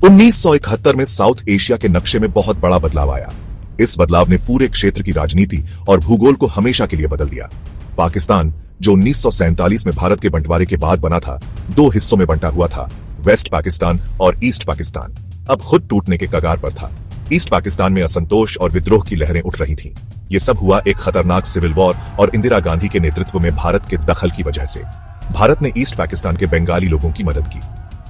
1971 में south Asia के नक्शे में बहुत बड़ा बदलाव आया। इस बदलाव ने पूरे क्षेत्र की राजनीति और भूगोल को हमेशा के लिए बदल दिया। पाकिस्तान, जो 1947 में भारत के बंटवारे के बाद बना था, दो हिस्सों में बंटा हुआ था, वेस्ट पाकिस्तान और ईस्ट पाकिस्तान, अब खुद टूटने के कगार पर था। ईस्ट पाकिस्तान में असंतोष और विद्रोह की लहरें उठ रही थीं। ये सब हुआ एक खतरनाक सिविल वॉर और इंदिरा गांधी के नेतृत्व में भारत के दखल की वजह से। भारत ने ईस्ट पाकिस्तान के बंगाली लोगों की मदद की।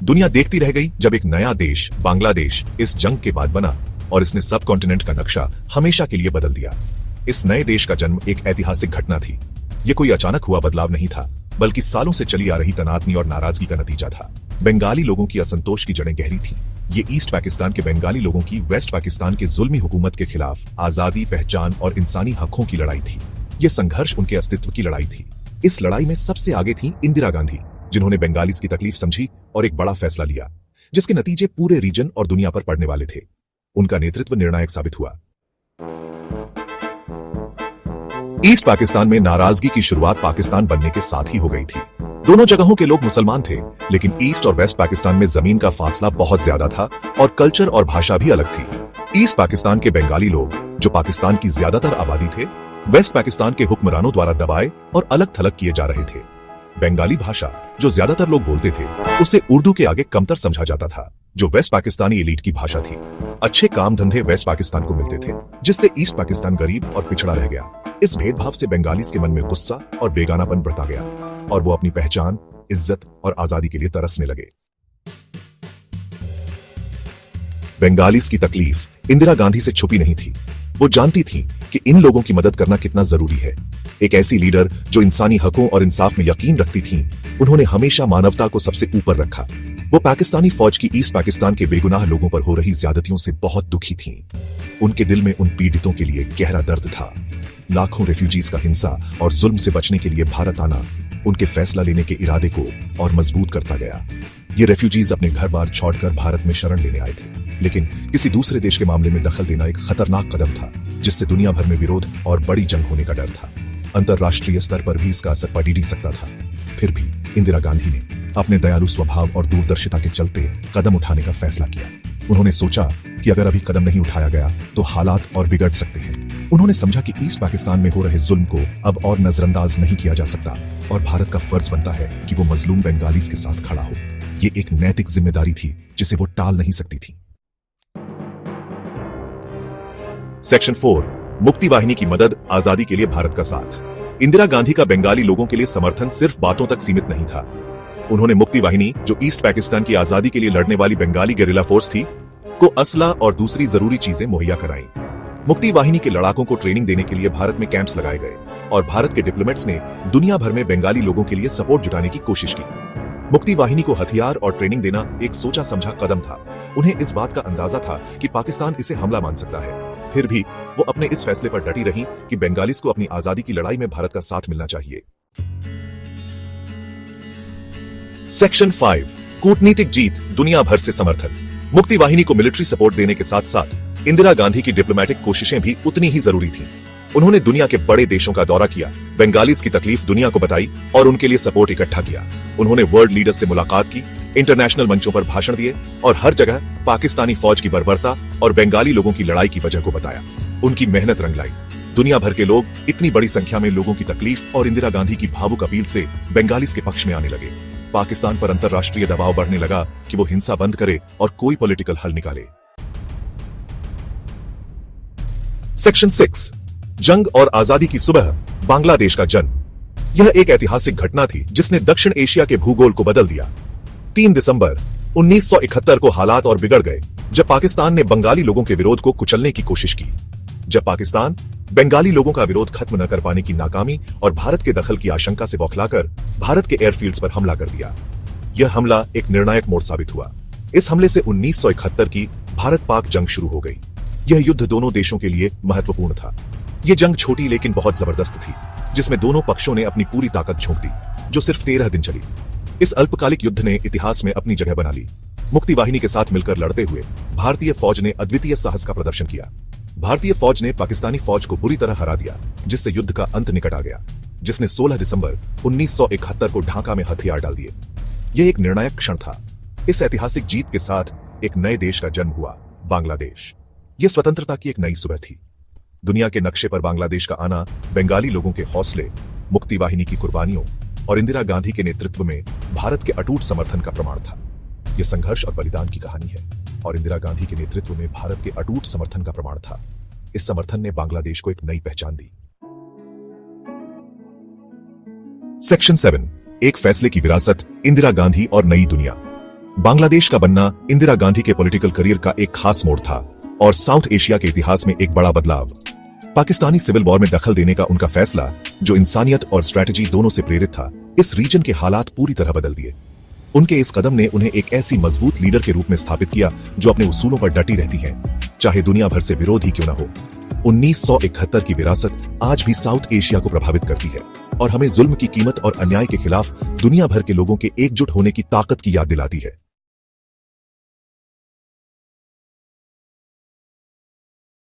दुनिया देखती रह गई जब एक नया देश, बांग्लादेश, इस जंग के बाद बना और इसने सब कॉन्टिनेंट का नक्शा हमेशा के लिए बदल दिया। इस नए देश का जन्म एक ऐतिहासिक घटना थी। ये कोई अचानक हुआ बदलाव नहीं था, बल्कि सालों से चली आ रही तनातनी और नाराजगी का नतीजा था। बंगाली लोगों की असंतोष की जड़ें गहरी थीं। ये ईस्ट पाकिस्तान के बंगाली लोगों की वेस्ट पाकिस्तान के जुल्मी हुकूमत के खिलाफ आजादी, पहचान और इंसानी हकों की लड़ाई थी। ये संघर्ष उनके अस्तित्व की लड़ाई थी। इस लड़ाई में सबसे आगे थी इंदिरा गांधी, जिन्होंने बंगालीज की तकलीफ समझी और एक बड़ा फैसला लिया, जिसके नतीजे पूरे रीजन और दुनिया पर पड़ने वाले थे। उनका नेतृत्व निर्णायक साबित हुआ। ईस्ट पाकिस्तान में नाराजगी की शुरुआत पाकिस्तान बनने के साथ ही हो गई थी। दोनों जगहों के लोग मुसलमान थे, लेकिन ईस्ट और वेस्ट पाकिस्तान में जमीन का फासला बहुत ज्यादा था और कल्चर और भाषा भी अलग थी। ईस्ट पाकिस्तान के बंगाली लोग, जो पाकिस्तान की ज्यादातर आबादी थे, वेस्ट पाकिस्तान के हुक्मरानों द्वारा दबाए और अलग थलग किए जा रहे थे। बंगाली भाषा, जो ज्यादातर लोग बोलते थे, उसे उर्दू के आगे कमतर समझा जाता था, जो वेस्ट पाकिस्तानी एलीट की भाषा थी। अच्छे काम धंधे वेस्ट पाकिस्तान को मिलते थे, जिससे ईस्ट पाकिस्तान गरीब और पिछड़ा रह गया। इस भेदभाव से बंगालीज के मन में गुस्सा और बेगानापन बढ़ता गया और वो अपनी पहचान, इज्जत और आजादी के लिए तरसने लगे। बंगालीज की तकलीफ इंदिरा गांधी से छुपी नहीं थी। वो जानती थी कि इन लोगों की मदद करना कितना जरूरी है। एक ऐसी लीडर जो इंसानी हकों और इंसाफ में यकीन रखती थी, उन्होंने हमेशा मानवता को सबसे ऊपर रखा। वो पाकिस्तानी फौज की ईस्ट पाकिस्तान के बेगुनाह लोगों पर हो रही ज्यादतियों से बहुत दुखी थीं। उनके दिल में उन पीड़ितों के लिए गहरा दर्द था। लाखों रेफ्यूजीज का हिंसा और जुल्म से बचने के लिए भारत आना उनके फैसला लेने के इरादे को और मजबूत करता गया। ये रेफ्यूजीज अपने घर बार छोड़कर भारत में शरण लेने आए थे, लेकिन किसी दूसरे देश के मामले में दखल देना एक खतरनाक कदम था, जिससे दुनिया भर में विरोध और बड़ी जंग होने का डर था। अंतर्राष्ट्रीय स्तर पर भी इसका असर पड़ ही सकता था। फिर भी इंदिरा गांधी ने अपने दयालु स्वभाव और दूरदर्शिता के चलते कदम उठाने का फैसला किया। उन्होंने सोचा कि अगर अभी कदम नहीं उठाया गया तो हालात और बिगड़ सकते हैं। उन्होंने समझा कि ईस्ट पाकिस्तान में हो रहे जुल्म को अब और नजरअंदाज नहीं किया जा सकता और भारत का फर्ज बनता है कि वो मजलूम बंगालीज के साथ खड़ा हो। ये एक नैतिक जिम्मेदारी थी जिसे वो टाल नहीं सकती थी। सेक्शन 4, मुक्ति वाहिनी की मदद, आजादी के लिए भारत का साथ। इंदिरा गांधी का बंगाली लोगों के लिए समर्थन सिर्फ बातों तक सीमित नहीं था। उन्होंने मुक्ति वाहिनी, जो ईस्ट पाकिस्तान की आजादी के लिए लड़ने वाली बंगाली गेरिला फोर्स थी, को असला और दूसरी जरूरी चीजें मुहैया कराई। मुक्ति वाहिनी के लड़ाकों को ट्रेनिंग देने के लिए भारत में कैंप्स लगाए गए और भारत के डिप्लोमेट्स ने दुनिया भर में बंगाली लोगों के लिए सपोर्ट जुटाने की कोशिश की। मुक्ति वाहिनी को हथियार और ट्रेनिंग देना एक सोचा समझा कदम था। उन्हें इस बात का अंदाजा था कि पाकिस्तान इसे हमला मान सकता है। फिर भी वो अपने इस फैसले पर डटी रहीं कि बंगालीज को अपनी आजादी की लड़ाई में भारत का साथ मिलना चाहिए। सेक्शन 5, कूटनीतिक जीत, दुनिया भर से समर्थन। मुक्ति वाहिनी को मिलिट्री सपोर्ट देने के साथ साथ इंदिरा गांधी की डिप्लोमेटिक कोशिशें भी उतनी ही जरूरी थीं। उन्होंने दुनिया के बड़े देशों का दौरा किया, बंगालीज की तकलीफ दुनिया को बताई और उनके लिए सपोर्ट इकट्ठा किया। उन्होंने वर्ल्ड लीडर्स से मुलाकात की, इंटरनेशनल मंचों पर भाषण दिए और हर जगह पाकिस्तानी फौज की बर्बरता और बंगाली लोगों की लड़ाई की वजह को बताया। उनकी मेहनत रंग लाई। दुनिया भर के लोग इतनी बड़ी संख्या में लोगों की तकलीफ और इंदिरा गांधी की भावुक अपील से बंगालीज के पक्ष में आने लगे। पाकिस्तान पर अंतर्राष्ट्रीय दबाव बढ़ने लगा कि वो हिंसा बंद करे और कोई पॉलिटिकल हल निकाले। सेक्शन 6, जंग और आजादी की सुबह, बांग्लादेश का जन्म। यह एक ऐतिहासिक घटना थी जिसने दक्षिण एशिया के भूगोल को बदल दिया। 3 दिसंबर 1971 को हालात और बिगड़ गए जब पाकिस्तान ने बंगाली लोगों के विरोध को कुचलने की कोशिश की। जब पाकिस्तान बंगाली लोगों का विरोध खत्म न कर पाने की नाकामी और भारत के दखल की आशंका से बौखलाकर भारत के एयरफील्ड्स पर हमला कर दिया। यह हमला एक निर्णायक मोड़ साबित हुआ। इस हमले से 1971 की भारत पाक जंग शुरू हो गई। यह युद्ध दोनों देशों के लिए महत्वपूर्ण था। यह जंग छोटी लेकिन बहुत जबरदस्त थी, जिसमें दोनों पक्षों ने अपनी पूरी ताकत झोंक दी, जो सिर्फ 13 दिन चली। इस अल्पकालिक युद्ध ने इतिहास में अपनी जगह बना ली। मुक्ति वाहिनी के साथ मिलकर लड़ते हुए भारतीय फौज ने अद्वितीय साहस का प्रदर्शन किया। भारतीय फौज ने पाकिस्तानी फौज को बुरी तरह हरा दिया, जिससे युद्ध का अंत निकट आ गया, जिसने 16 दिसंबर 1971 को ढाका में हथियार डाल दिए। यह एक निर्णायक क्षण था। इस ऐतिहासिक जीत के साथ एक नए देश का जन्म हुआ, बांग्लादेश। यह स्वतंत्रता की एक नई सुबह थी। दुनिया के नक्शे पर बांग्लादेश का आना बंगाली लोगों के हौसले, मुक्ति वाहिनी की कुर्बानियों और इंदिरा गांधी के नेतृत्व में भारत के अटूट समर्थन का प्रमाण था। यह संघर्ष और बलिदान की कहानी है और इंदिरा गांधी के नेतृत्व में भारत के अटूट समर्थन का प्रमाण था। इस समर्थन ने बांग्लादेश को एक नई पहचान दी। सेक्शन 7, एक फैसले की विरासत, इंदिरा गांधी और नई दुनिया। बांग्लादेश का बनना इंदिरा गांधी के पॉलिटिकल करियर का एक खास मोड़ था और साउथ एशिया के इतिहास में एक बड़ा बदलाव। पाकिस्तानी सिविल वॉर में दखल देने का उनका फैसला, जो इंसानियत और स्ट्रेटजी दोनों से प्रेरित था, इस रीजन के हालात पूरी तरह बदल दिए। उनके इस कदम ने उन्हें एक ऐसी मजबूत लीडर के रूप में स्थापित किया जो अपने उसूलों पर डटी रहती है, चाहे दुनिया भर से विरोध ही क्यों न हो। 1971 की विरासत आज भी साउथ एशिया को प्रभावित करती है और हमें जुल्म की कीमत और अन्याय के खिलाफ दुनिया भर के लोगों के एकजुट होने की ताकत की याद दिलाती है।